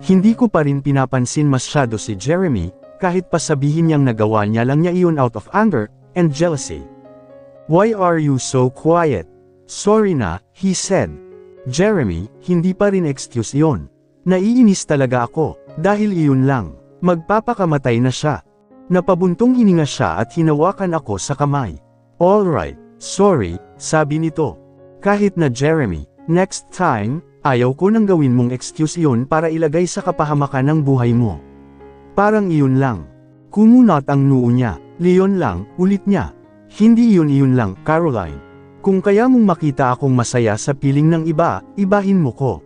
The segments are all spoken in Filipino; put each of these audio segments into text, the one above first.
Hindi ko pa rin pinapansin masyado si Jeremy, kahit pa sabihin niyang nagawa niya lang niya iyon out of anger and jealousy. "Why are you so quiet?" "Sorry na," he said. "Jeremy, hindi pa rin excuse iyon. Naiinis talaga ako, dahil iyon lang." Magpapakamatay na siya. Napabuntong hininga siya at hinawakan ako sa kamay. "Alright, sorry," sabi nito. "Kahit na Jeremy, next time, ayaw ko nang gawin mong excuse iyon para ilagay sa kapahamakan ng buhay mo. Parang iyon lang." Kumunot ang noo niya. "Leon lang," ulit niya. "Hindi iyon lang, Caroline. Kung kaya mong makita akong masaya sa piling ng iba, ibahin mo ko."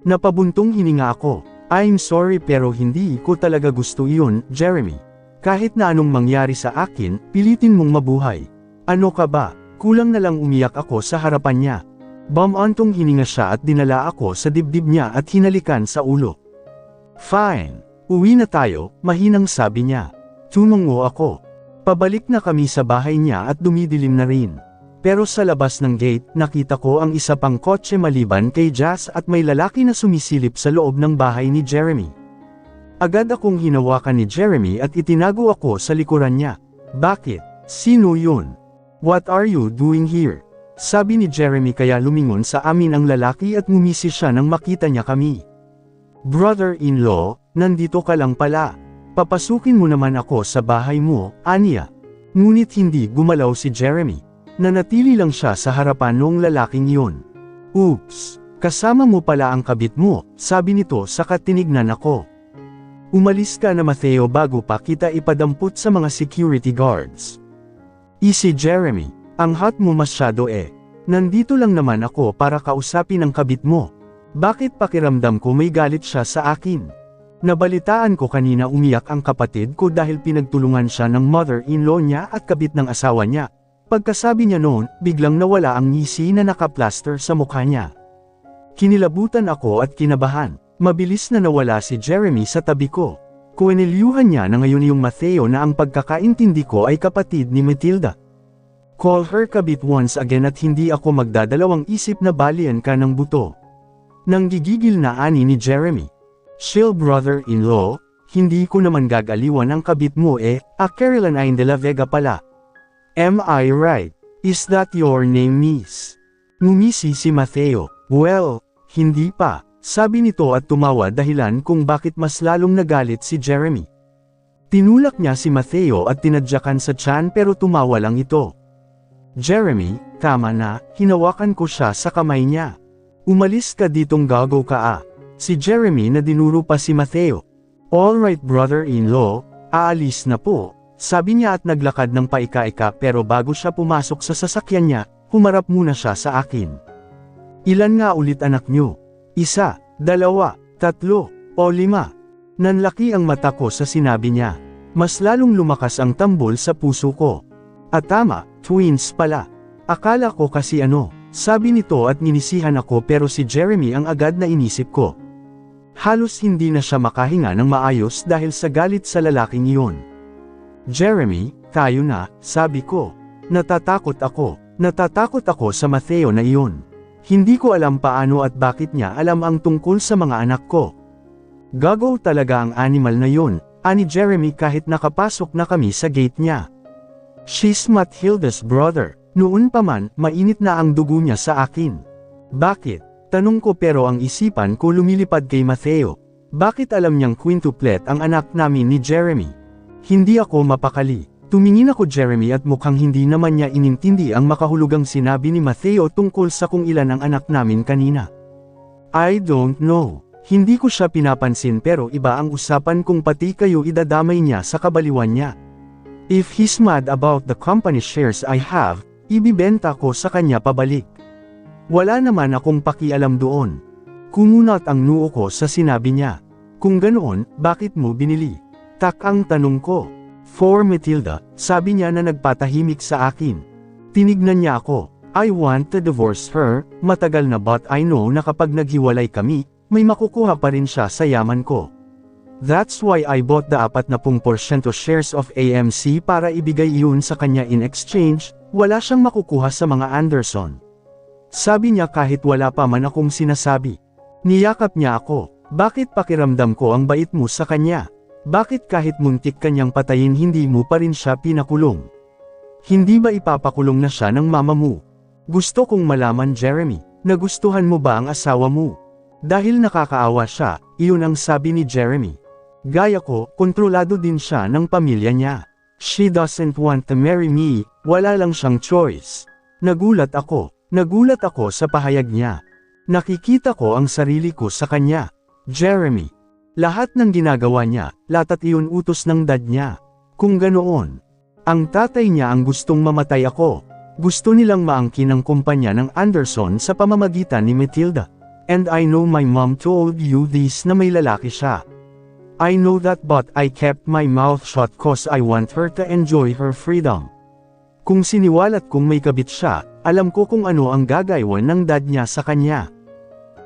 Napabuntong hininga ako. "I'm sorry pero hindi ko talaga gusto iyon, Jeremy. Kahit na anong mangyari sa akin, pilitin mong mabuhay." "Ano ka ba?" Kulang na lang umiyak ako sa harapan niya. Bumantong hininga siya at dinala ako sa dibdib niya at hinalikan sa ulo. "Fine. Uwi na tayo," mahinang sabi niya. Tumungo ako. Pabalik na kami sa bahay niya at dumidilim na rin. Pero sa labas ng gate, nakita ko ang isa pang kotse maliban kay Jazz at may lalaki na sumisilip sa loob ng bahay ni Jeremy. Agad akong hinawakan ni Jeremy at itinago ako sa likuran niya. "Bakit? Sino yun? What are you doing here?" Sabi ni Jeremy kaya lumingon sa amin ang lalaki at ngumisi siya nang makita niya kami. "Brother-in-law, nandito ka lang pala. Papasukin mo naman ako sa bahay mo," aniya. Ngunit hindi gumalaw si Jeremy. Nanatili lang siya sa harapan noong lalaking yun. "Oops, kasama mo pala ang kabit mo," sabi nito saka tinignan ako. "Umalis ka na Mateo bago pa kita ipadampot sa mga security guards." "Easy Jeremy, ang hot mo masyado eh. Nandito lang naman ako para kausapin ang kabit mo. Bakit pakiramdam ko may galit siya sa akin?" Nabalitaan ko kanina umiyak ang kapatid ko dahil pinagtulungan siya ng mother-in-law niya at kabit ng asawa niya. Pagkasabi niya noon, biglang nawala ang ngisi na nakaplaster sa mukha niya. Kinilabutan ako at kinabahan. Mabilis na nawala si Jeremy sa tabi ko. Kuwenilyuhan niya na ngayon yung Mateo na ang pagkakaintindi ko ay kapatid ni Matilda. "Call her kabit once again at hindi ako magdadalawang isip na balian ka ng buto." Nanggigigil na ani ni Jeremy. "Chill brother-in-law, hindi ko naman gagaliwan ang kabit mo eh, Caroline de la Vega pala. Am I right? Is that your name, miss?" Ngumisi si Mateo. "Well, hindi pa," sabi nito at tumawa dahilan kung bakit mas lalong nagalit si Jeremy. Tinulak niya si Mateo at tinadyakan sa tiyan pero tumawa lang ito. "Jeremy, tama na," hinawakan ko siya sa kamay niya. "Umalis ka ditong gago ka ah." Si Jeremy na dinuro pa si Mateo. "Alright brother-in-law, aalis na po," sabi niya at naglakad ng paika-ika pero bago siya pumasok sa sasakyan niya, humarap muna siya sa akin. "Ilan nga ulit anak niyo? 1, 2, 3, o 5? Nanlaki ang mata ko sa sinabi niya. Mas lalong lumakas ang tambol sa puso ko. "At tama, twins pala. Akala ko kasi ano," sabi nito at ninisihan ako pero si Jeremy ang agad na inisip ko. Halos hindi na siya makahinga ng maayos dahil sa galit sa lalaking iyon. "Jeremy, tayo na," sabi ko. Natatakot ako sa Mateo na iyon. Hindi ko alam paano at bakit niya alam ang tungkol sa mga anak ko. Gago talaga ang animal na yun, ani Jeremy kahit nakapasok na kami sa gate niya. "She's Matilda's brother." Noon pa man, mainit na ang dugo niya sa akin. "Bakit?" tanong ko pero ang isipan ko lumilipad kay Mateo. Bakit alam niyang quintuplet ang anak namin ni Jeremy? Hindi ako mapakali. Tumingin ako Jeremy at mukhang hindi naman niya inintindi ang makahulugang sinabi ni Mateo tungkol sa kung ilan ang anak namin kanina. "I don't know." Hindi ko siya pinapansin pero iba ang usapan kung pati kayo idadamay niya sa kabaliwan niya. "If he's mad about the company shares I have, ibibenta ko sa kanya pabalik." Wala naman akong pakialam doon. Kumunot ang noo ko sa sinabi niya. "Kung ganoon, bakit mo binili?" ang tanong ko. "For Matilda," sabi niya na nagpatahimik sa akin. Tinignan niya ako. "I want to divorce her," matagal na but I know na kapag naghiwalay kami, may makukuha pa rin siya sa yaman ko. "That's why I bought the 40% shares of AMC para ibigay iyon sa kanya in exchange, wala siyang makukuha sa mga Anderson." Sabi niya kahit wala pa man akong sinasabi. Niyakap niya ako. Bakit pakiramdam ko ang bait mo sa kanya? Bakit kahit muntik kanyang patayin hindi mo pa rin siya pinakulong? Hindi ba ipapakulong na siya ng mama mo? Gusto kong malaman, Jeremy, nagustuhan mo ba ang asawa mo? Dahil nakakaawa siya, iyon ang sabi ni Jeremy. Gaya ko, kontrolado din siya ng pamilya niya. She doesn't want to marry me, wala lang siyang choice. Nagulat ako sa pahayag niya. Nakikita ko ang sarili ko sa kanya. Jeremy. Lahat ng ginagawa niya, lahat iyon utos ng dad niya. Kung ganoon, ang tatay niya ang gustong mamatay ako. Gusto nilang maangkin ang kumpanya ng Anderson sa pamamagitan ni Matilda. And I know my mom told you this na may lalaki siya. I know that but I kept my mouth shut cause I want her to enjoy her freedom. Kung siniwalat kong may kabit siya, alam ko kung ano ang gagawin ng dad niya sa kanya.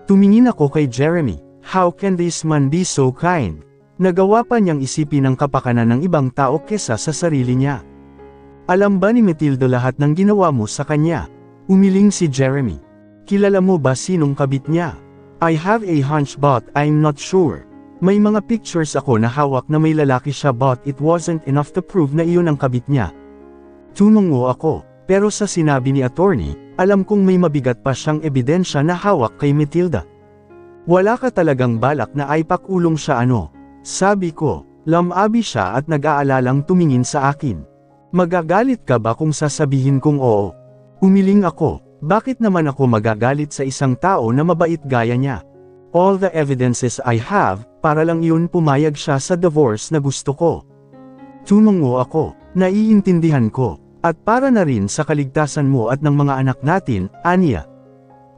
Tumingin ako kay Jeremy. How can this man be so kind? Nagawa pa niyang isipin ang kapakanan ng ibang tao kesa sa sarili niya. Alam ba ni Matilda lahat ng ginawa mo sa kanya? Umiling si Jeremy. Kilala mo ba sinong kabit niya? I have a hunch but I'm not sure. May mga pictures ako na hawak na may lalaki siya but it wasn't enough to prove na iyon ang kabit niya. Tumungo ako, pero sa sinabi ni attorney, alam kong may mabigat pa siyang ebidensya na hawak kay Matilda. Wala ka talagang balak na ipakulong siya ano? Sabi ko, lamabi siya at nag-aalalang tumingin sa akin. Magagalit ka ba kung sasabihin kong oo? Umiling ako. Bakit naman ako magagalit sa isang tao na mabait gaya niya? All the evidences I have, para lang yun pumayag siya sa divorce na gusto ko. Tumungo ako, naiintindihan ko, at para na rin sa kaligtasan mo at ng mga anak natin, Anya.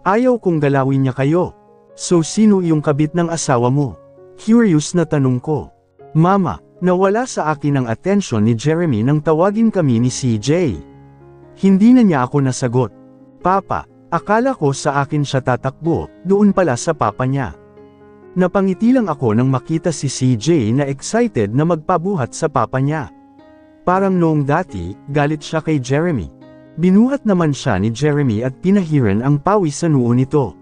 Ayaw kong galawin niya kayo. So sino yung kabit ng asawa mo? Curious na tanong ko. Mama, nawala sa akin ang atensyon ni Jeremy nang tawagin kami ni CJ. Hindi na niya ako nasagot. Papa, akala ko sa akin siya tatakbo, doon pala sa papa niya. Napangiti lang ako nang makita si CJ na excited na magpabuhat sa papa niya. Parang noong dati, galit siya kay Jeremy. Binuhat naman siya ni Jeremy at pinahiran ang pawis sa noo nito.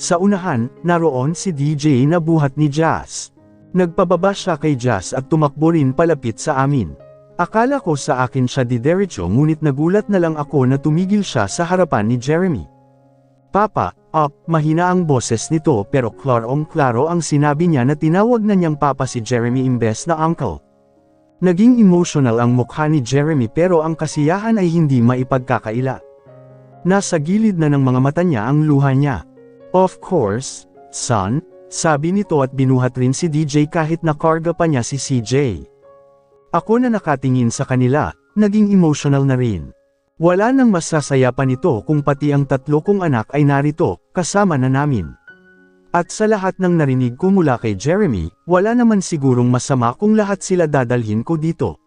Sa unahan, naroon si DJ na buhat ni Jazz. Nagpababa siya kay Jazz at tumakbo rin palapit sa amin. Akala ko sa akin siya didiretso ngunit nagulat na lang ako na tumigil siya sa harapan ni Jeremy. Papa, mahina ang boses nito pero klarong-klaro ang sinabi niya na tinawag na niyang papa si Jeremy imbes na uncle. Naging emotional ang mukha ni Jeremy pero ang kasiyahan ay hindi maipagkakaila. Nasa gilid na ng mga mata niya ang luha niya. Of course, son, sabi nito at binuhat rin si DJ kahit nakarga pa niya si CJ. Ako na nakatingin sa kanila, naging emotional na rin. Wala nang masasaya pa nito kung pati ang tatlo kong anak ay narito, kasama na namin. At sa lahat ng narinig ko mula kay Jeremy, wala naman sigurong masama kung lahat sila dadalhin ko dito.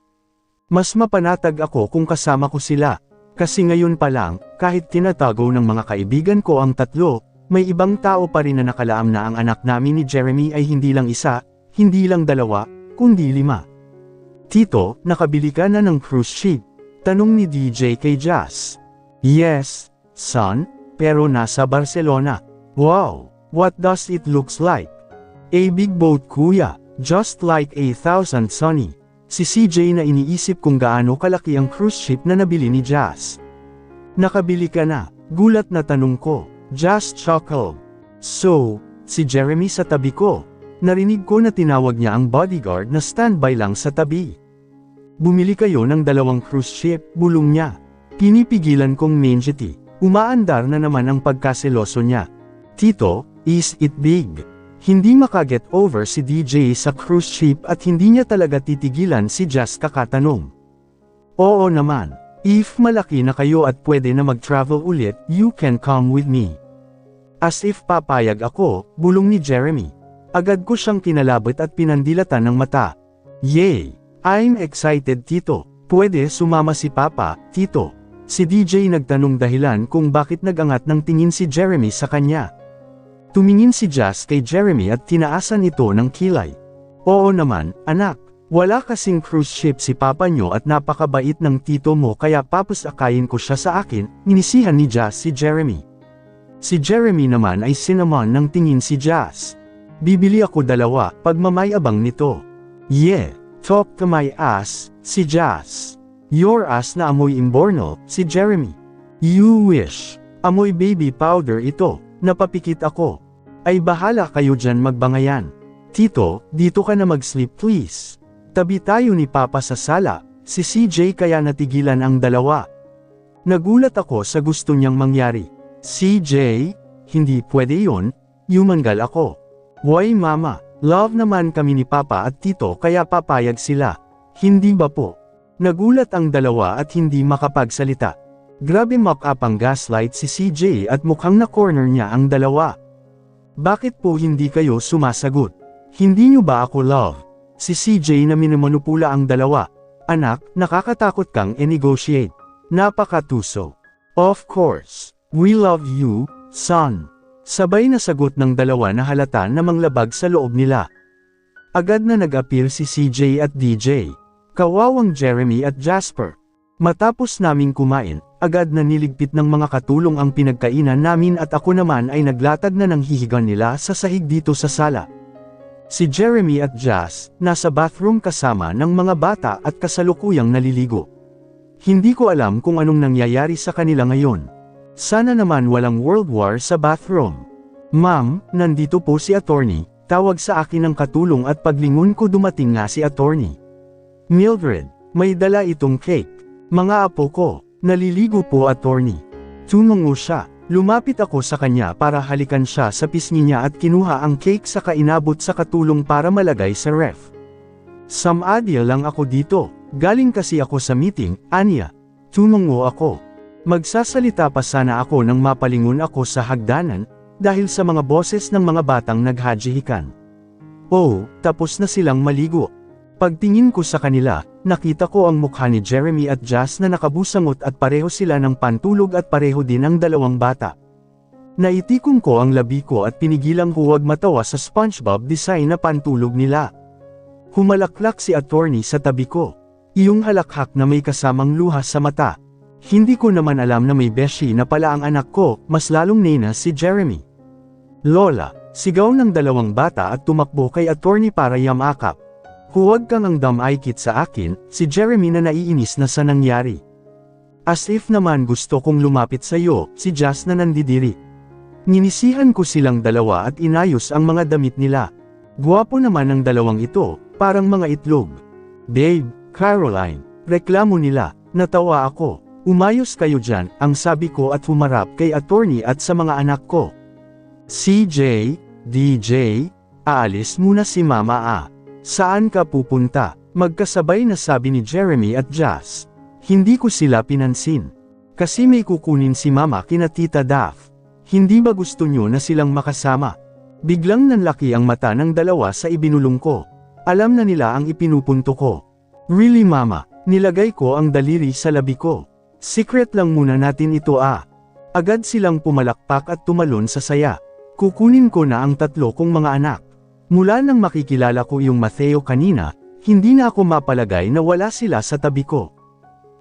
Mas mapanatag ako kung kasama ko sila, kasi ngayon pa lang, kahit tinatago ng mga kaibigan ko ang tatlo, may ibang tao pa rin na nakalaam na ang anak namin ni Jeremy ay hindi lang isa, hindi lang dalawa, kundi 5. Tito, nakabili ka na ng cruise ship? Tanong ni DJ kay Jazz. Yes, son, pero nasa Barcelona. Wow, what does it looks like? A big boat kuya, just like 1,000 Sonny. Si CJ na iniisip kung gaano kalaki ang cruise ship na nabili ni Jazz. Nakabili ka na? Gulat na tanong ko. Jazz chuckled. So, si Jeremy sa tabi ko. Narinig ko na tinawag niya ang bodyguard na standby lang sa tabi. Bumili kayo ng 2 cruise ship, bulong niya. Pinipigilan kong menjeti. Umaandar na naman ang pagkaseloso niya. Tito, is it big? Hindi makaget over si DJ sa cruise ship at hindi niya talaga titigilan si Jazz kakatanong. Oo naman. If malaki na kayo at pwede na mag-travel ulit, you can come with me. As if papayag ako, bulong ni Jeremy. Agad ko siyang kinalabot at pinandilatan ng mata. Yay! I'm excited tito. Pwede sumama si Papa, tito. Si DJ nagtanong dahilan kung bakit nagangat ng tingin si Jeremy sa kanya. Tumingin si Jazz kay Jeremy at tinaasan ito ng kilay. Oo naman, anak. Wala kasing cruise ship si Papa nyo at napakabait ng tito mo kaya papasakayin ko siya sa akin, inisihan ni Jazz si Jeremy. Si Jeremy naman ay sinamon ng tingin si Jazz. Bibili ako 2, pagmamayabang nito. Yeah, talk to my ass, si Jazz. Your ass na amoy imborno, si Jeremy. You wish. Amoy baby powder ito, napapikit ako. Ay bahala kayo dyan magbangayan. Tito, dito ka na mag-sleep please. Tabi tayo ni Papa sa sala, si CJ kaya natigilan ang 2. Nagulat ako sa gusto niyang mangyari. CJ, hindi pwede yun, yumanggal ako. Why mama, love naman kami ni Papa at Tito kaya papayag sila. Hindi ba po? Nagulat ang 2 at hindi makapagsalita. Grabe mock-up ang gaslight si CJ at mukhang na-corner niya ang 2. Bakit po hindi kayo sumasagot? Hindi niyo ba ako love? Si CJ na minumanupula ang 2. Anak, nakakatakot kang i-negotiate. Napakatuso. Of course. We love you, son. Sabay na sagot ng 2 na halata na manglabag sa loob nila. Agad na nag-appeal si CJ at DJ. Kawawang Jeremy at Jasper. Matapos naming kumain, agad na niligpit ng mga katulong ang pinagkainan namin at ako naman ay naglatag na ng hihigan nila sa sahig dito sa sala. Si Jeremy at Jazz, nasa bathroom kasama ng mga bata at kasalukuyang naliligo. Hindi ko alam kung anong nangyayari sa kanila ngayon. Sana naman walang World War sa bathroom. Ma'am, nandito po si attorney, tawag sa akin ng katulong at paglingon ko dumating nga si attorney. Mildred, may dala itong cake. Mga apo ko, naliligo po attorney. Tumungo siya, lumapit ako sa kanya para halikan siya sa pisngi niya at kinuha ang cake saka inabot sa katulong para malagay sa ref. Samadya lang ako dito, galing kasi ako sa meeting, Anya. Tumungo ako. Magsasalita pa sana ako nang mapalingon ako sa hagdanan, dahil sa mga boses ng mga batang naghajihikan. Oh, tapos na silang maligo. Pagtingin ko sa kanila, nakita ko ang mukha ni Jeremy at Jazz na nakabusangot at pareho sila ng pantulog at pareho din ang 2 bata. Naitikon ko ang labi ko at pinigilang huwag matawa sa SpongeBob design na pantulog nila. Humalaklak si attorney sa tabi ko. Iyong halakhak na may kasamang luha sa mata. Hindi ko naman alam na may beshi na pala ang anak ko, mas lalong nena si Jeremy. Lola, sigaw ng 2 bata at tumakbo kay attorney para yamakap. Huwag kang ang damaykit sa akin, si Jeremy na naiinis na sa nangyari. As if naman gusto kong lumapit sa iyo, si Jazz na nandidiri. Ninisihan ko silang 2 at inayos ang mga damit nila. Guwapo naman ang 2 ito, parang mga itlog. Babe, Caroline, reklamo nila, natawa ako. Umayos kayo dyan, ang sabi ko at humarap kay attorney at sa mga anak ko. CJ, DJ, aalis muna si Mama Saan ka pupunta? Magkasabay na sabi ni Jeremy at Jazz. Hindi ko sila pinansin. Kasi may kukunin si Mama kina Tita Daph. Hindi ba gusto nyo na silang makasama? Biglang nanlaki ang mata ng 2 sa ibinulong ko. Alam na nila ang ipinupunto ko. Really Mama, nilagay ko ang daliri sa labi ko. Secret lang muna natin ito Agad silang pumalakpak at tumalon sa saya. Kukunin ko na ang 3 kong mga anak. Mula nang makikilala ko yung Mateo kanina, hindi na ako mapalagay na wala sila sa tabi ko.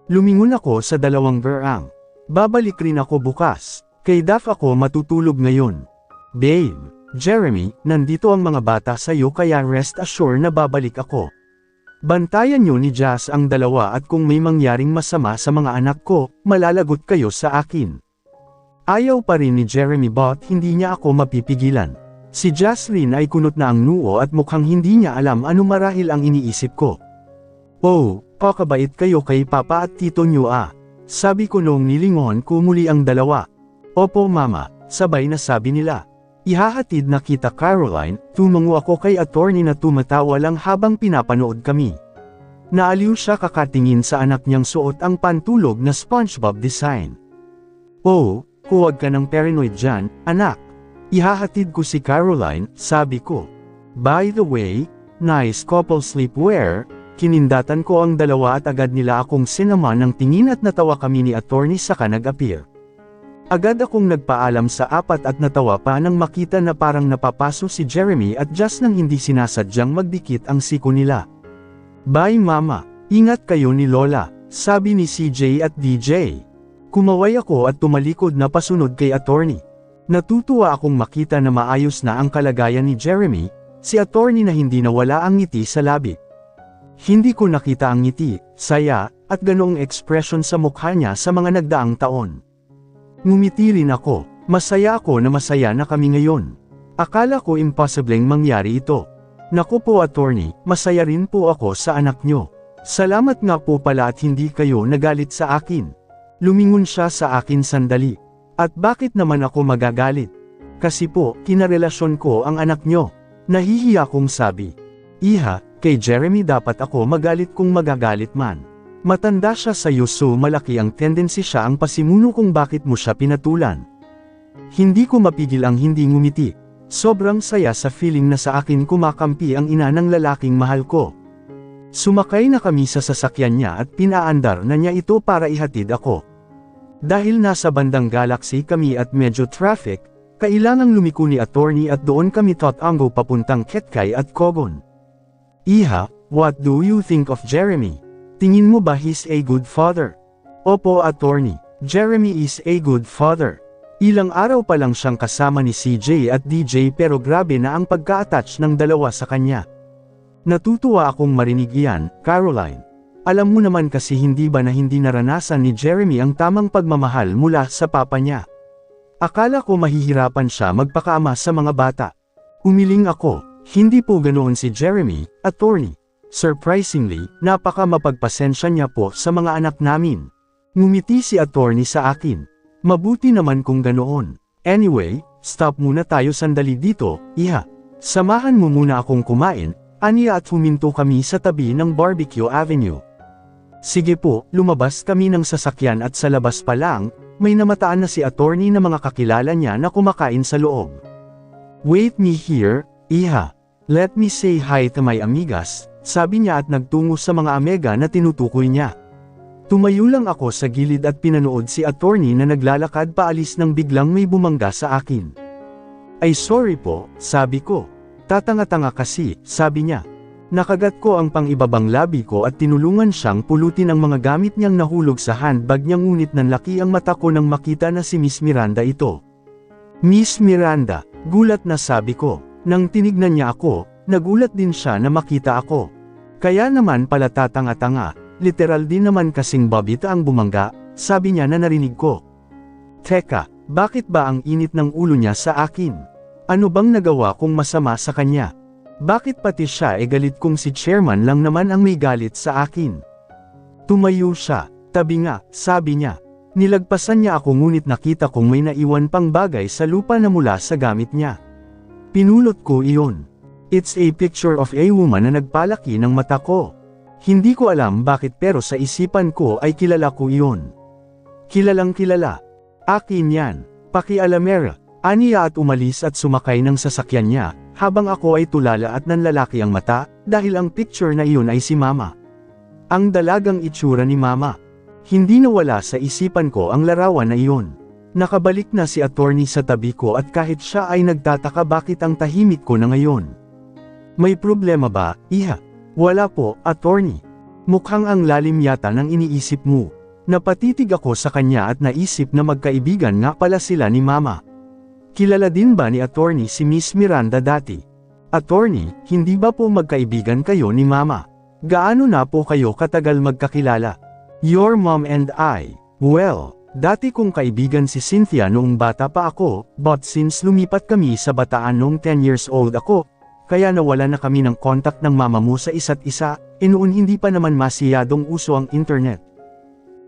Lumingon ako sa 2 verang. Babalik rin ako bukas. Kay Daph ako matutulog ngayon. Babe, Jeremy, nandito ang mga bata sa iyo kaya rest assured na babalik ako. Bantayan nyo ni Jazz ang 2 at kung may mangyaring masama sa mga anak ko, malalagot kayo sa akin. Ayaw pa rin ni Jeremy but hindi niya ako mapipigilan. Si Jocelyn ay kunot na ang noo at mukhang hindi niya alam ano marahil ang iniisip ko. Oh, pakabait kayo kay Papa at Tito nyo Sabi ko noong nilingon ko muli ang 2. Opo Mama, sabay na sabi nila. Ihahatid na kita Caroline, tumango ako kay attorney na tumatawa lang habang pinapanood kami. Naaliw siya kakatingin sa anak niyang suot ang pantulog na SpongeBob design. Oh, huwag ka ng paranoid dyan, anak. Ihahatid ko si Caroline, sabi ko. By the way, nice couple sleepwear, kinindatan ko ang 2 at agad nila akong sinama ng tingin at natawa kami ni attorney saka nag-appear. Agad akong nagpaalam sa 4 at natawa pa nang makita na parang napapaso si Jeremy at Jazz nang hindi sinasadyang magdikit ang siko nila. Bye Mama, ingat kayo ni Lola, sabi ni CJ at DJ. Kumaway ako at tumalikod na pasunod kay attorney. Natutuwa akong makita na maayos na ang kalagayan ni Jeremy, si attorney na hindi nawala ang ngiti sa labi. Hindi ko nakita ang ngiti, saya, at ganoong ekspresyon sa mukha niya sa mga nagdaang taon. Ngumiti rin ako, masaya ako na masaya na kami ngayon. Akala ko imposibleng mangyari ito. Naku po attorney, masaya rin po ako sa anak nyo. Salamat nga po pala at hindi kayo nagalit sa akin. Lumingon siya sa akin sandali. At bakit naman ako magagalit? Kasi po, kinarelasyon ko ang anak nyo. Nahihiya kong sabi. Iha, kay Jeremy dapat ako magalit kung magagalit man. Matanda siya sa iyo so malaki ang tendency siya ang pasimuno kung bakit mo siya pinatulan. Hindi ko mapigil ang hindi ngumiti. Sobrang saya sa feeling na sa akin kumakampi ang ina ng lalaking mahal ko. Sumakay na kami sa sasakyan niya at pinaandar na niya ito para ihatid ako. Dahil nasa bandang galaxy kami at medyo traffic, kailangang lumiko ni attorney at doon kami tatango papuntang Ketkay at Kogon. Iha, what do you think of Jeremy? Tingin mo ba he's a good father? Opo attorney, Jeremy is a good father. Ilang araw pa lang siyang kasama ni CJ at DJ pero grabe na ang pagka-attach ng dalawa sa kanya. Natutuwa akong marinig iyan, Caroline. Alam mo naman kasi hindi ba na hindi naranasan ni Jeremy ang tamang pagmamahal mula sa papa niya. Akala ko mahihirapan siya magpakaama sa mga bata. Umiling ako, hindi po ganoon si Jeremy, attorney. Surprisingly, napaka mapagpasensya niya po sa mga anak namin. Ngumiti si attorney sa akin. Mabuti naman kung ganoon. Anyway, stop muna tayo sandali dito, iha. Samahan mo muna akong kumain, aniya at huminto kami sa tabi ng Barbecue Avenue. Sige po, lumabas kami ng sasakyan at sa labas pa lang, may namataan na si attorney na mga kakilala niya na kumakain sa loob. Wait me here, iha. Let me say hi to my amigas, sabi niya at nagtungo sa mga amega na tinutukoy niya. Tumayo lang ako sa gilid at pinanood si attorney na naglalakad paalis nang biglang may bumangga sa akin. Ay sorry po, sabi ko. Tatanga-tanga kasi, sabi niya. Nakagat ko ang pang-ibabang labi ko at tinulungan siyang pulutin ang mga gamit niyang nahulog sa handbag niya ngunit nanlaki ang mata ko nang makita na si Miss Miranda ito. Miss Miranda, gulat na sabi ko. Nang tinignan niya ako, nagulat din siya na makita ako. Kaya naman pala tatanga-tanga, literal din naman kasing babita ang bumangga, sabi niya na narinig ko. Teka, bakit ba ang init ng ulo niya sa akin? Ano bang nagawa kong masama sa kanya? Bakit pati siya galit kung si chairman lang naman ang may galit sa akin? Tumayo siya, tabi nga, sabi niya. Nilagpasan niya ako ngunit nakita kong may naiwan pang bagay sa lupa na mula sa gamit niya. Pinulot ko iyon. It's a picture of a woman na nagpalaki ng mata ko. Hindi ko alam bakit pero sa isipan ko ay kilala ko iyon. Kilalang kilala. Akin yan, pakialamera. Aniya at umalis at sumakay ng sasakyan niya, habang ako ay tulala at nanlalaki ang mata, dahil ang picture na iyon ay si Mama. Ang dalagang itsura ni Mama. Hindi nawala sa isipan ko ang larawan na iyon. Nakabalik na si attorney sa tabi ko at kahit siya ay nagtataka bakit ang tahimik ko na ngayon. May problema ba, iha? Wala po, attorney. Mukhang ang lalim yata ng iniisip mo. Napatitig ako sa kanya at naisip na magkaibigan nga pala sila ni Mama. Kilala din ba ni attorney si Miss Miranda dati? Attorney, hindi ba po magkaibigan kayo ni Mama? Gaano na po kayo katagal magkakilala? Your mom and I. Well, dati kong kaibigan si Cynthia noong bata pa ako, but since lumipat kami sa Bataan noong 10 years old ako, kaya nawala na kami ng contact ng mama mo sa isa't isa, noon hindi pa naman masyadong uso ang internet.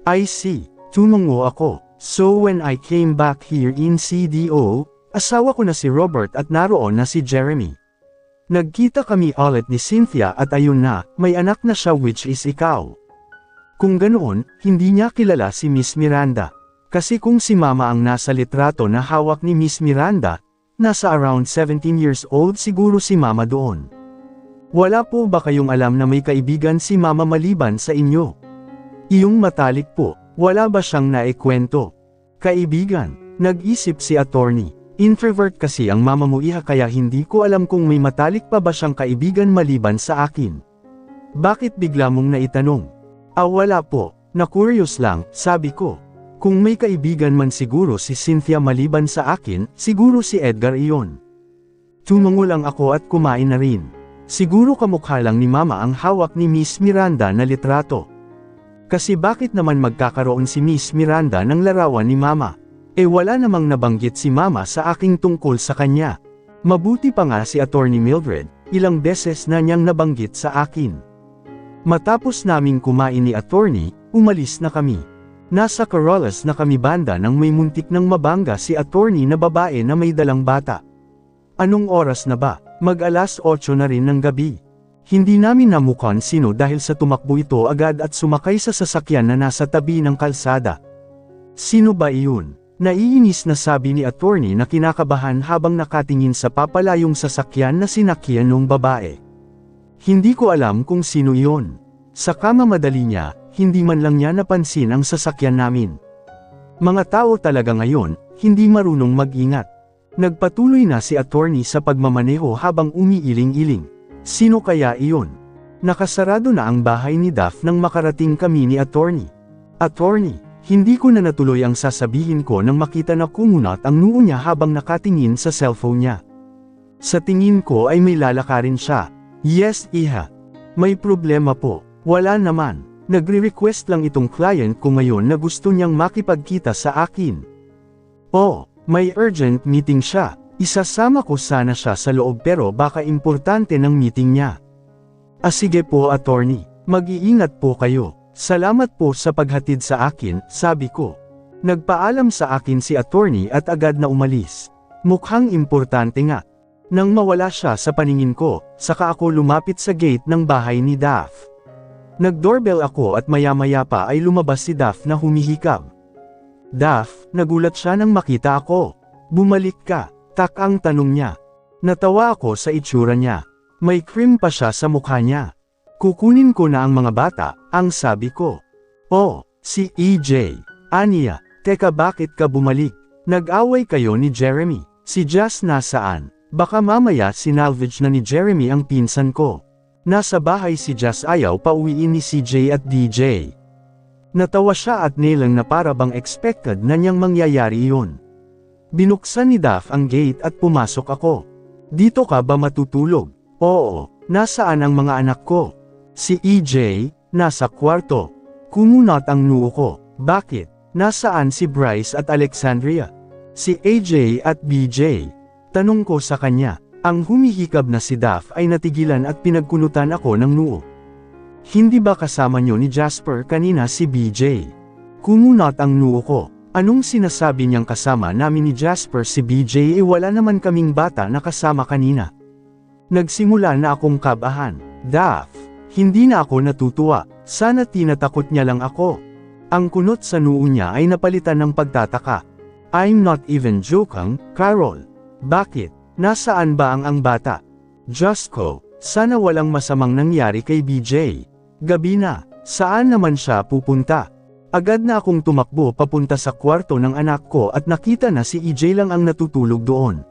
I see, tumungo ako. So when I came back here in CDO, asawa ko na si Robert at naroon na si Jeremy. Nagkita kami ulit ni Cynthia at ayun na, may anak na siya which is ikaw. Kung ganoon, hindi niya kilala si Miss Miranda. Kasi kung si Mama ang nasa litrato na hawak ni Miss Miranda, nasa around 17 years old siguro si Mama doon. Wala po ba kayong alam na may kaibigan si Mama maliban sa inyo? Iyong matalik po, wala ba siyang naikwento? Kaibigan, nag-isip si attorney. Introvert kasi ang mama mo iha kaya hindi ko alam kung may matalik pa ba siyang kaibigan maliban sa akin. Bakit bigla mong naitanong? Wala po, na-curious lang, sabi ko. Kung may kaibigan man siguro si Cynthia maliban sa akin, siguro si Edgar iyon. Tumango lang ako at kumain na rin. Siguro kamukha lang ni Mama ang hawak ni Miss Miranda na litrato. Kasi bakit naman magkakaroon si Miss Miranda ng larawan ni Mama? Wala namang nabanggit si Mama sa aking tungkol sa kanya. Mabuti pa nga si Attorney Mildred, ilang beses na niyang nabanggit sa akin. Matapos naming kumain ni Attorney, umalis na kami. Nasa Corrales na kami banda nang may muntik ng mabangga si Attorney na babae na may dalang bata. Anong oras na ba? Mag-alas 8 na rin ng gabi. Hindi namin namukan sino dahil sa tumakbo ito agad at sumakay sa sasakyan na nasa tabi ng kalsada. Sino ba iyon? Naiinis na sabi ni Attorney na kinakabahan habang nakatingin sa papalayong sasakyan na sinakyan ng babae. Hindi ko alam kung sino iyon. Sa kamamadali niya, hindi man lang niya napansin ang sasakyan namin. Mga tao talaga ngayon, hindi marunong mag-ingat. Nagpatuloy na si Attorney sa pagmamaneho habang umiiling-iling. Sino kaya iyon? Nakasarado na ang bahay ni Duff nang makarating kami ni Attorney. Attorney, hindi ko na natuloy ang sasabihin ko nang makita na kumunat ang noo niya habang nakatingin sa cellphone niya. Sa tingin ko ay may lalakarin siya. Yes, iha. May problema po. Wala naman. Nagre-request lang itong client ko ngayon na gusto niyang makipagkita sa akin. Oh, may urgent meeting siya. Isasama ko sana siya sa loob pero baka importante ng meeting niya. Sige po Attorney, mag-iingat po kayo. Salamat po sa paghatid sa akin, sabi ko. Nagpaalam sa akin si Attorney at agad na umalis. Mukhang importante nga. Nang mawala siya sa paningin ko, saka ako lumapit sa gate ng bahay ni Duff. Nag-doorbell ako at maya-maya pa ay lumabas si Duff na humihikab. Duff, nagulat siya nang makita ako. Bumalik ka, tak ang tanong niya. Natawa ako sa itsura niya. May cream pa siya sa mukha niya. Kukunin ko na ang mga bata, ang sabi ko. Oh, si EJ. Aniya, teka bakit ka bumalik? Nag-away kayo ni Jeremy. Si Jazz nasaan? Baka mamaya sinalvage na ni Jeremy ang pinsan ko. Nasa bahay si Jazz ayaw pauwiin ni CJ at DJ. Natawa siya at nilang na para bang expected na niyang mangyayari iyon. Binuksan ni Duff ang gate at pumasok ako. Dito ka ba matutulog? Oo, nasaan ang mga anak ko? Si EJ, nasa kwarto. Kumunat ang noo ko. Bakit? Nasaan si Bryce at Alexandria? Si AJ at BJ? Tanong ko sa kanya. Ang humihikab na si Duff ay natigilan at pinagkunutan ako ng noo. Hindi ba kasama niyo ni Jasper kanina si BJ? Kumunat ang noo ko. Anong sinasabi niyang kasama namin ni Jasper si BJ wala naman kaming bata na kasama kanina. Nagsimula na akong kabahan. Duff, hindi na ako natutuwa. Sana tinatakot niya lang ako. Ang kunot sa noo niya ay napalitan ng pagtataka. I'm not even joking, Carol. Bakit? Nasaan ba ang bata? Diyos ko, sana walang masamang nangyari kay BJ. Gabi na, saan naman siya pupunta? Agad na akong tumakbo papunta sa kwarto ng anak ko at nakita na si EJ lang ang natutulog doon.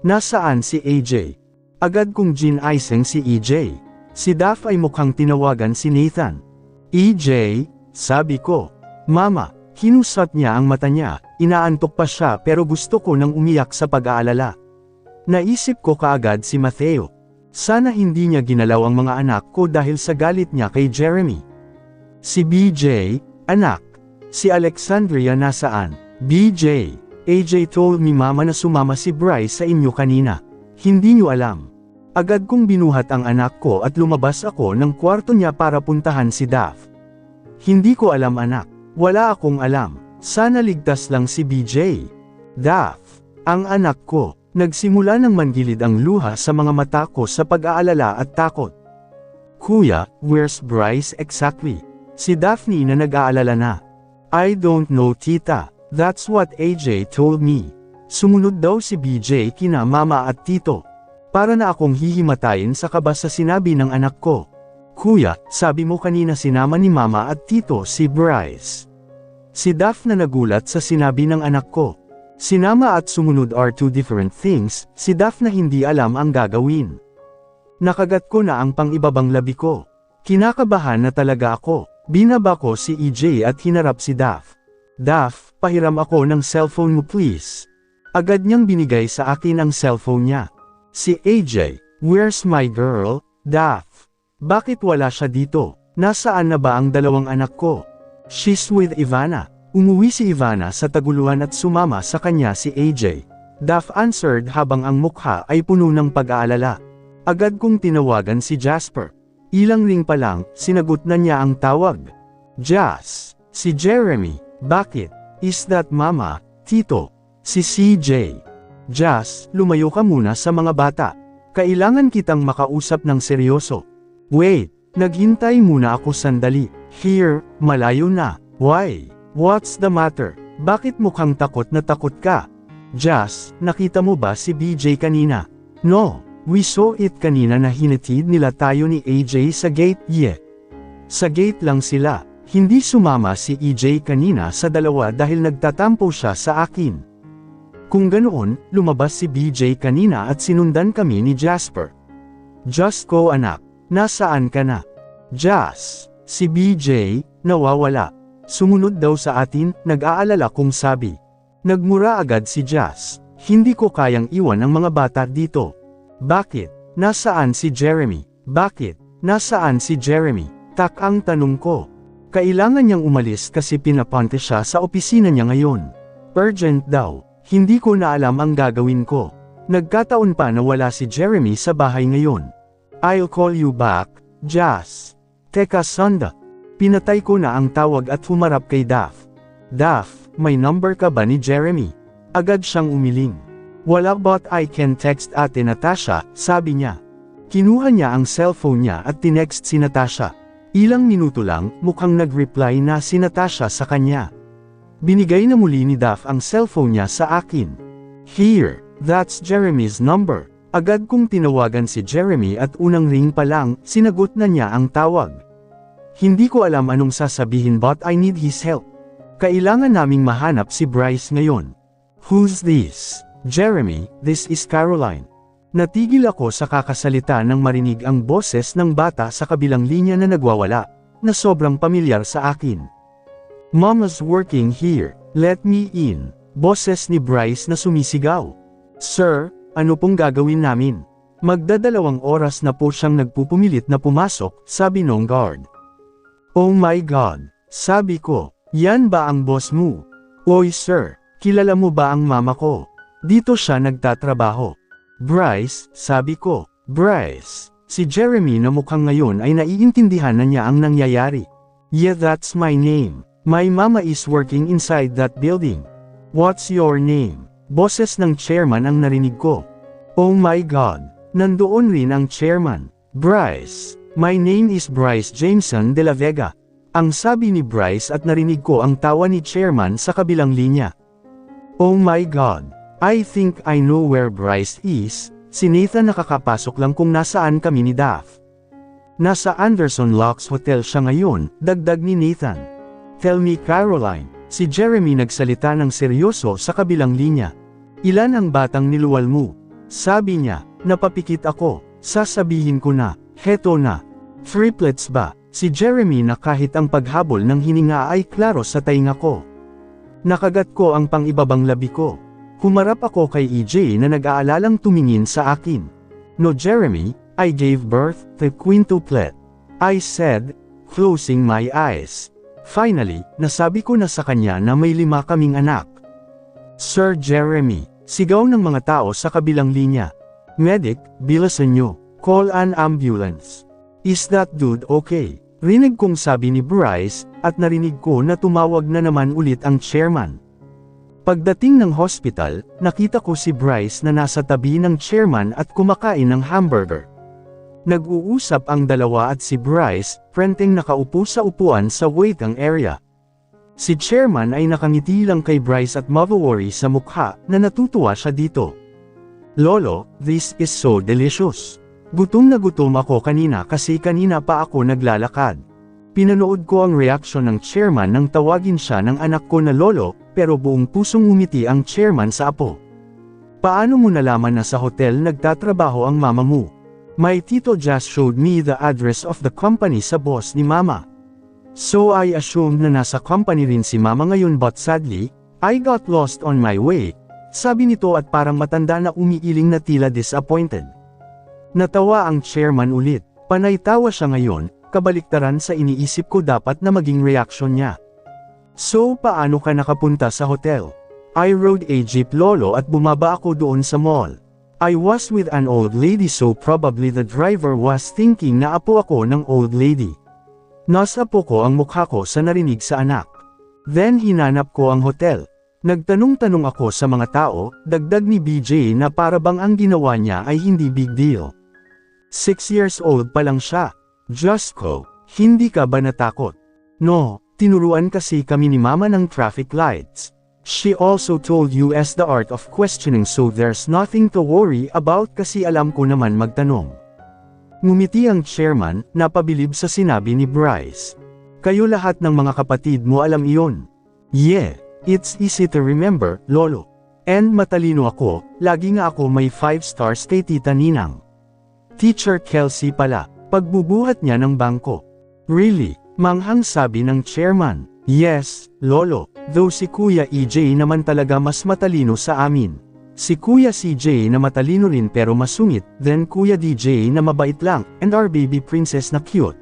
Nasaan si AJ? Agad kong gin-icing si EJ. Si Duff ay mukhang tinawagan si Nathan. EJ, sabi ko. Mama, hinusat niya ang mata niya, inaantok pa siya pero gusto ko nang umiyak sa pag-aalala. Naisip ko kaagad si Mateo. Sana hindi niya ginalaw ang mga anak ko dahil sa galit niya kay Jeremy. Si BJ, anak. Si Alexandria nasaan? BJ, AJ told me mama na sumama si Bryce sa inyo kanina. Hindi niyo alam. Agad kong binuhat ang anak ko at lumabas ako ng kwarto niya para puntahan si Duff. Hindi ko alam anak. Wala akong alam. Sana ligtas lang si BJ. Duff, ang anak ko. Nagsimula ng manggilid ang luha sa mga mata ko sa pag-aalala at takot. Kuya, where's Bryce exactly? Si Daphne na nag-aalala na. I don't know tita, that's what AJ told me. Sumunod daw si BJ kina mama at tito. Para na akong hihimatayin sa kaba sa sinabi ng anak ko. Kuya, sabi mo kanina sinama ni mama at tito si Bryce. Si Daphne na nagulat sa sinabi ng anak ko. Sinama at sumunod are two different things, si Duff na hindi alam ang gagawin. Nakagat ko na ang pang-ibabang labi ko. Kinakabahan na talaga ako. Binaba ko si EJ at hinarap si Duff. Daph, pahiram ako ng cellphone mo please. Agad niyang binigay sa akin ang cellphone niya. Si AJ, where's my girl, Daph? Bakit wala siya dito? Nasaan na ba ang dalawang anak ko? She's with Ivana. Umuwi si Ivana sa taguluhan at sumama sa kanya si AJ. Daph answered habang ang mukha ay puno ng pag-aalala. Agad kong tinawagan si Jasper. Ilang ring pa lang, sinagot na niya ang tawag. Jas, si Jeremy. Bakit? Is that mama, tito? Si CJ. Jas, lumayo ka muna sa mga bata. Kailangan kitang makausap ng seryoso. Wait, naghintay muna ako sandali. Here, malayo na. Why? What's the matter? Bakit mukhang takot na takot ka? Jas, nakita mo ba si BJ kanina? No, we saw it kanina na hinatid nila tayo ni AJ sa gate. Yeah. Sa gate lang sila. Hindi sumama si EJ kanina sa dalawa dahil nagtatampo siya sa akin. Kung ganoon, lumabas si BJ kanina at sinundan kami ni Jasper. Just ko anak, nasaan ka na? Jas, si BJ, nawawala. Sumunod daw sa atin, nag-aalala kong sabi. Nagmura agad si Jas, hindi ko kayang iwan ang mga bata dito. Bakit? Nasaan si Jeremy? Bakit? Nasaan si Jeremy? Tak ang tanong ko. Kailangan niyang umalis kasi pinapunta siya sa opisina niya ngayon. Urgent daw, hindi ko na alam ang gagawin ko. Nagkataon pa na wala si Jeremy sa bahay ngayon. I'll call you back, Jas. Teka sanda. Pinatay ko na ang tawag at humarap kay Daph. Daph, may number ka ba ni Jeremy? Agad siyang umiling. Wala but I can text Ate Natasha, sabi niya. Kinuha niya ang cellphone niya at tinext si Natasha. Ilang minuto lang, mukhang nag-reply na si Natasha sa kanya. Binigay na muli ni Daph ang cellphone niya sa akin. Here, that's Jeremy's number. Agad kong tinawagan si Jeremy at unang ring pa lang, sinagot na niya ang tawag. Hindi ko alam anong sasabihin but I need his help. Kailangan naming mahanap si Bryce ngayon. Who's this? Jeremy, this is Caroline. Natigil ako sa kakasalita nang marinig ang boses ng bata sa kabilang linya na nagwawala, na sobrang pamilyar sa akin. Mama's working here, let me in. Boses ni Bryce na sumisigaw. Sir, ano pong gagawin namin? Magdadalawang oras na po siyang nagpupumilit na pumasok, sabi nung guard. Oh my God, sabi ko, yan ba ang boss mo? Oy sir, kilala mo ba ang mama ko? Dito siya nagtatrabaho. Bryce, sabi ko, Bryce, si Jeremy na mukhang ngayon ay naiintindihan na niya ang nangyayari. Yeah, that's my name. My mama is working inside that building. What's your name? Boses ng chairman ang narinig ko. Oh my God, nandoon rin ang chairman. Bryce, my name is Bryce Jameson de la Vega. Ang sabi ni Bryce at narinig ko ang tawa ni chairman sa kabilang linya. Oh my God. I think I know where Bryce is. Si Nathan nakakapasok lang kung nasaan kami ni Daph. Nasa Anderson Locks Hotel siya ngayon, dagdag ni Nathan. Tell me Caroline, si Jeremy nagsalita ng seryoso sa kabilang linya. Ilan ang batang niluwal mo? Sabi niya, napapikit ako, sasabihin ko na, heto na. Triplets ba? Si Jeremy na kahit ang paghabol ng hininga ay klaro sa tainga ko. Nakagat ko ang pangibabang labi ko. Humarap ako kay EJ na nag-aalalang tumingin sa akin. No Jeremy, I gave birth to quintuplet. I said, closing my eyes. Finally, nasabi ko na sa kanya na may 5 kaming anak. Sir Jeremy, sigaw ng mga tao sa kabilang linya. Medic, bilasan nyo. Call an ambulance. Is that dude okay? Rinig kong sabi ni Bryce, at narinig ko na tumawag na naman ulit ang chairman. Pagdating ng hospital, nakita ko si Bryce na nasa tabi ng chairman at kumakain ng hamburger. Nag-uusap ang dalawa at si Bryce, prenteng nakaupo sa upuan sa waiting area. Si chairman ay nakangiti lang kay Bryce at mawawari sa mukha na natutuwa siya dito. Lolo, this is so delicious. Gutom na gutom ako kanina kasi kanina pa ako naglalakad. Pinanood ko ang reaksyon ng chairman nang tawagin siya ng anak ko na lolo, pero buong pusong umiti ang chairman sa apo. Paano mo nalaman na sa hotel nagtatrabaho ang mama mo? My tito just showed me the address of the company sa boss ni mama. So I assumed na nasa company rin si mama ngayon but sadly, I got lost on my way, sabi nito at parang matanda na umiiling na tila disappointed. Natawa ang chairman ulit, panay tawa siya ngayon, kabaliktaran sa iniisip ko dapat na maging reaksyon niya. So paano ka nakapunta sa hotel? I rode a jeep lolo at bumaba ako doon sa mall. I was with an old lady so probably the driver was thinking na apo ako ng old lady. Nasapo ko ang mukha ko sa narinig sa anak. Then hinanap ko ang hotel. Nagtanong-tanong ako sa mga tao, dagdag ni BJ na para bang ang ginawa niya ay hindi big deal. 6 years old pa lang siya. Just ko, hindi ka ba natakot? No, tinuruan kasi kami ni mama ng traffic lights. She also told us the art of questioning so there's nothing to worry about kasi alam ko naman magtanong. Ngumiti ang chairman, napabilib sa sinabi ni Bryce. Kayo lahat ng mga kapatid mo alam iyon. Yeah, it's easy to remember, lolo. And matalino ako, lagi nga ako may 5 stars kay Tita Ninang. Teacher Kelsey pala, pagbubuhat niya ng bangko. Really, manghang sabi ng chairman. Yes, lolo, though si Kuya EJ naman talaga mas matalino sa amin. Si Kuya CJ na matalino rin pero masungit, then Kuya DJ na mabait lang, and our baby princess na cute.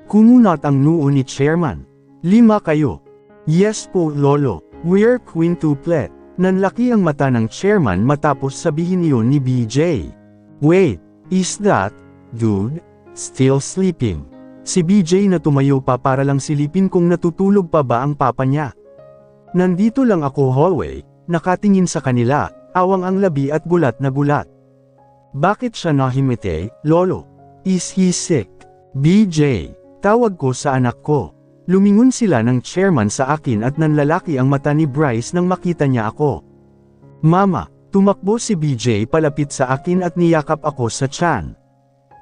Kumunat ang noo ni chairman. 5 kayo. Yes po lolo, we're quintuplet. Nanlaki ang mata ng chairman matapos sabihin iyon ni BJ. Wait, is that, dude, still sleeping? Si BJ na tumayo pa para lang silipin kung natutulog pa ba ang papa niya. Nandito lang ako hallway, nakatingin sa kanila, awang ang labi at gulat na gulat. Bakit siya nahimite, lolo? Is he sick? BJ, tawag ko sa anak ko. Lumingon sila ng chairman sa akin at nanlalaki ang mata ni Bryce nang makita niya ako. Mama, tumakbo si BJ palapit sa akin at niyakap ako sa tiyan.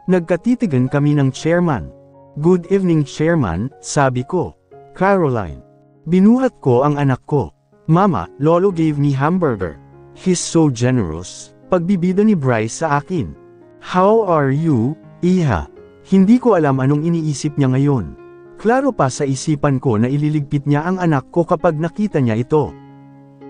Nagkatitigan kami ng chairman. Good evening chairman, sabi ko. Caroline. Binuhat ko ang anak ko. Mama, lolo gave me hamburger. He's so generous. Pagbibida ni Bryce sa akin. How are you, Iha? Hindi ko alam anong iniisip niya ngayon. Klaro pa sa isipan ko na ililigpit niya ang anak ko kapag nakita niya ito.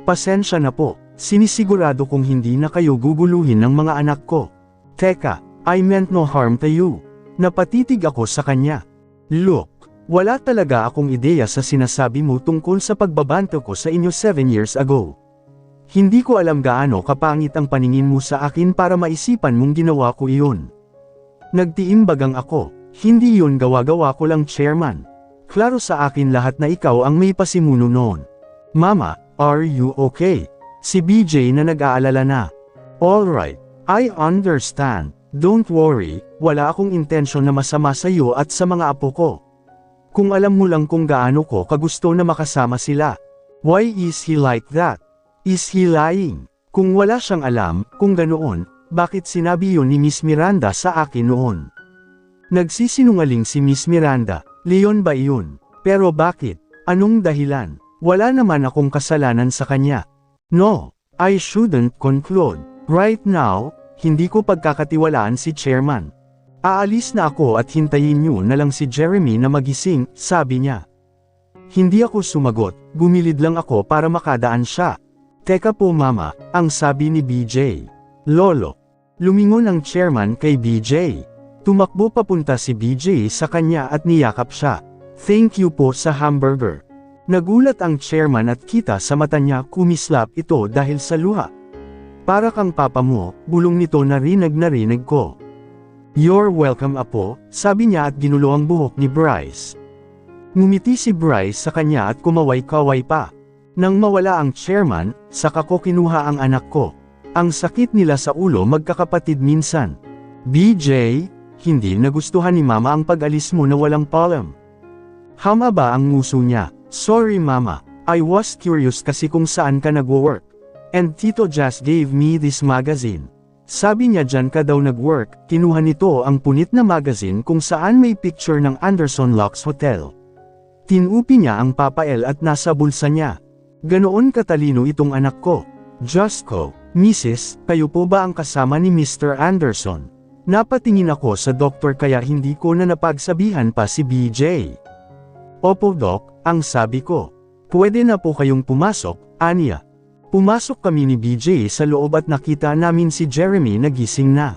Pasensya na po, sinisigurado kong hindi na kayo guguluhin ng mga anak ko. Teka, I meant no harm to you. Napatitig ako sa kanya. Look, wala talaga akong ideya sa sinasabi mo tungkol sa pagbabanto ko sa inyo 7 years ago. Hindi ko alam gaano kapangit ang paningin mo sa akin para maisipan mong ginawa ko iyon. Nagtiimbagang ako, hindi yun gawa-gawa ko lang chairman. Klaro sa akin lahat na ikaw ang may pasimuno noon. Mama, are you okay? Si BJ na nag-aalala na. Alright, I understand. Don't worry, wala akong intensyon na masama sa iyo at sa mga apo ko. Kung alam mo lang kung gaano ko kagusto na makasama sila. Why is he like that? Is he lying? Kung wala siyang alam, kung ganoon, bakit sinabi yun ni Miss Miranda sa akin noon? Nagsisinungaling si Miss Miranda, Leon ba iyon? Pero bakit? Anong dahilan? Wala naman akong kasalanan sa kanya. No, I shouldn't conclude. Right now, hindi ko pagkakatiwalaan si chairman. Aalis na ako at hintayin niyo na lang si Jeremy na magising, sabi niya. Hindi ako sumagot, bumilid lang ako para makadaan siya. Teka po mama, ang sabi ni BJ. Lolo. Lumingon ang chairman kay BJ. Tumakbo papunta si BJ sa kanya at niyakap siya. Thank you po sa hamburger. Nagulat ang chairman at kita sa mata niya kumislap ito dahil sa luha. Para kang papa mo, bulong nito narinig ko. You're welcome apo, sabi niya at ginulo ang buhok ni Bryce. Ngumiti si Bryce sa kanya at kumaway-kaway pa. Nang mawala ang chairman, saka ko kinuha ang anak ko. Ang sakit nila sa ulo magkakapatid minsan. BJ, hindi nagustuhan ni mama ang pag-alis mo na walang palm. Hama ba ang nguso niya? Sorry mama, I was curious kasi kung saan ka nagwo-work. And Tito just gave me this magazine. Sabi niya dyan ka daw nag-work, kinuha nito ang punit na magazine kung saan may picture ng Anderson Locks Hotel. Tinupi niya ang papael at nasa bulsa niya. Ganoon katalino itong anak ko. Just ko, Mrs., kayo po ba ang kasama ni Mr. Anderson? Napatingin ako sa doktor kaya hindi ko na napagsabihan pa si BJ. Opo Doc, ang sabi ko. Pwede na po kayong pumasok, aniya. Pumasok kami ni BJ sa loob at nakita namin si Jeremy nagising na.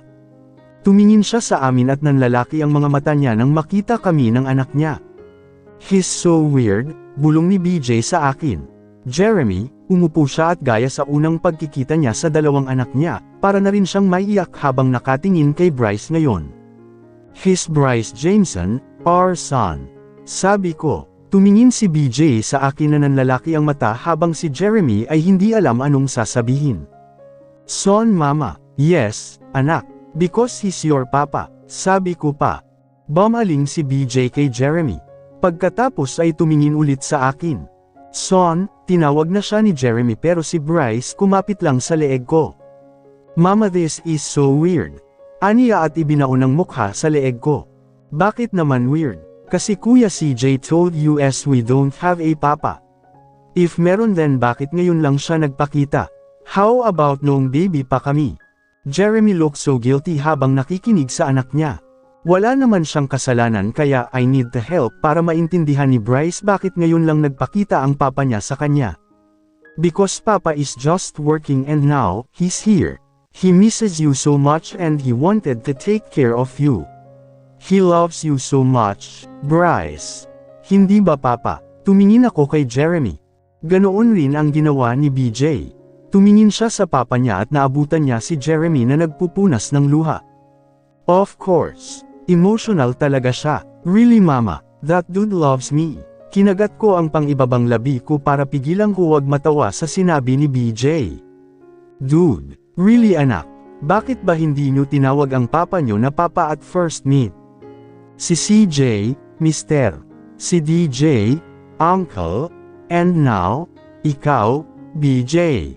Tumingin siya sa amin at nanlalaki ang mga mata niya nang makita kami ng anak niya. He's so weird, bulong ni BJ sa akin. Jeremy, umupo siya at gaya sa unang pagkikita niya sa dalawang anak niya, para na rin siyang maiyak habang nakatingin kay Bryce ngayon. He's Bryce Jameson, our son. Sabi ko. Tumingin si BJ sa akin na nanlalaki ang mata habang si Jeremy ay hindi alam anong sasabihin. Son mama, yes, anak, because he's your papa, sabi ko pa. Bumaling si BJ kay Jeremy. Pagkatapos ay tumingin ulit sa akin. Son, tinawag na siya ni Jeremy pero si Bryce kumapit lang sa leeg ko. Mama, this is so weird. Aniya at ibinaon ang mukha sa leeg ko. Bakit naman weird? Kasi Kuya CJ told us we don't have a papa. If meron then bakit ngayon lang siya nagpakita? How about noong baby pa kami? Jeremy looked so guilty habang nakikinig sa anak niya. Wala naman siyang kasalanan kaya I need the help para maintindihan ni Bryce bakit ngayon lang nagpakita ang papa niya sa kanya. Because papa is just working and now, he's here. He misses you so much and he wanted to take care of you. He loves you so much, Bryce. Hindi ba papa? Tumingin ako kay Jeremy. Ganoon rin ang ginawa ni BJ. Tumingin siya sa papa niya at naabutan niya si Jeremy na nagpupunas ng luha. Of course. Emotional talaga siya. Really mama, that dude loves me. Kinagat ko ang pang-ibabang labi ko para pigilang huwag matawa sa sinabi ni BJ. Dude, really anak, bakit ba hindi niyo tinawag ang papa niyo na papa at first meet? Si CJ, Mister. Si DJ, Uncle. And now, ikaw, BJ.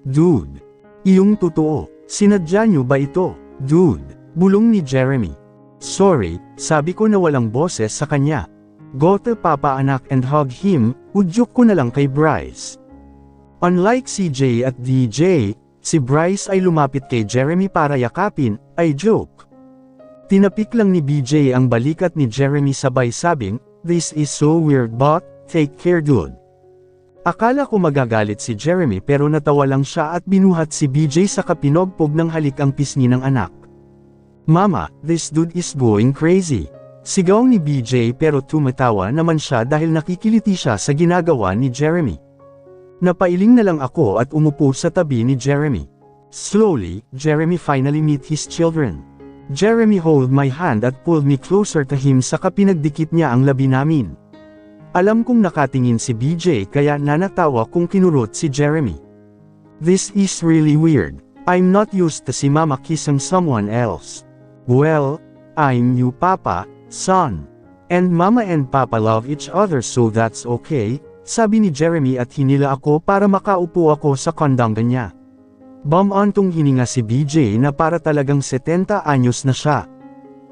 Dude. Iyong totoo. Sinadya niyo ba ito? Dude. Bulong ni Jeremy. Sorry, sabi ko na walang boses sa kanya. Go to papa anak and hug him, udyok ko na lang kay Bryce. Unlike CJ at DJ, si Bryce ay lumapit kay Jeremy para yakapin, ay joke. Tinapik lang ni BJ ang balikat ni Jeremy sabay sabing, this is so weird but, take care dude. Akala ko magagalit si Jeremy pero natawa lang siya at binuhat si BJ sa kapinogpog ng halik ang pisngi ng anak. Mama, this dude is going crazy. Sigaw ni BJ pero tumatawa naman siya dahil nakikiliti siya sa ginagawa ni Jeremy. Napailing na lang ako at umupo sa tabi ni Jeremy. Slowly, Jeremy finally met his children. Jeremy hold my hand at pulled me closer to him saka pinagdikit niya ang labi namin. Alam kong nakatingin si BJ kaya nanatawa kung kinurot si Jeremy. This is really weird. I'm not used to si mama kissing someone else. Well, I'm new papa, son. And mama and papa love each other so that's okay, sabi ni Jeremy at hinila ako para makaupo ako sa kondanga niya. Bumantong hininga si BJ na para talagang 70 anyos na siya.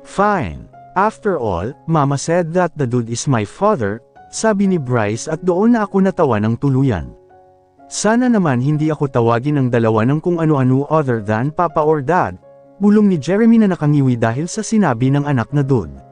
Fine. After all, mama said that the dude is my father, sabi ni Bryce at doon na ako natawa ng tuluyan. Sana naman hindi ako tawagin ng dalawa ng kung ano-ano other than papa or dad, bulong ni Jeremy na nakangiwi dahil sa sinabi ng anak na dude.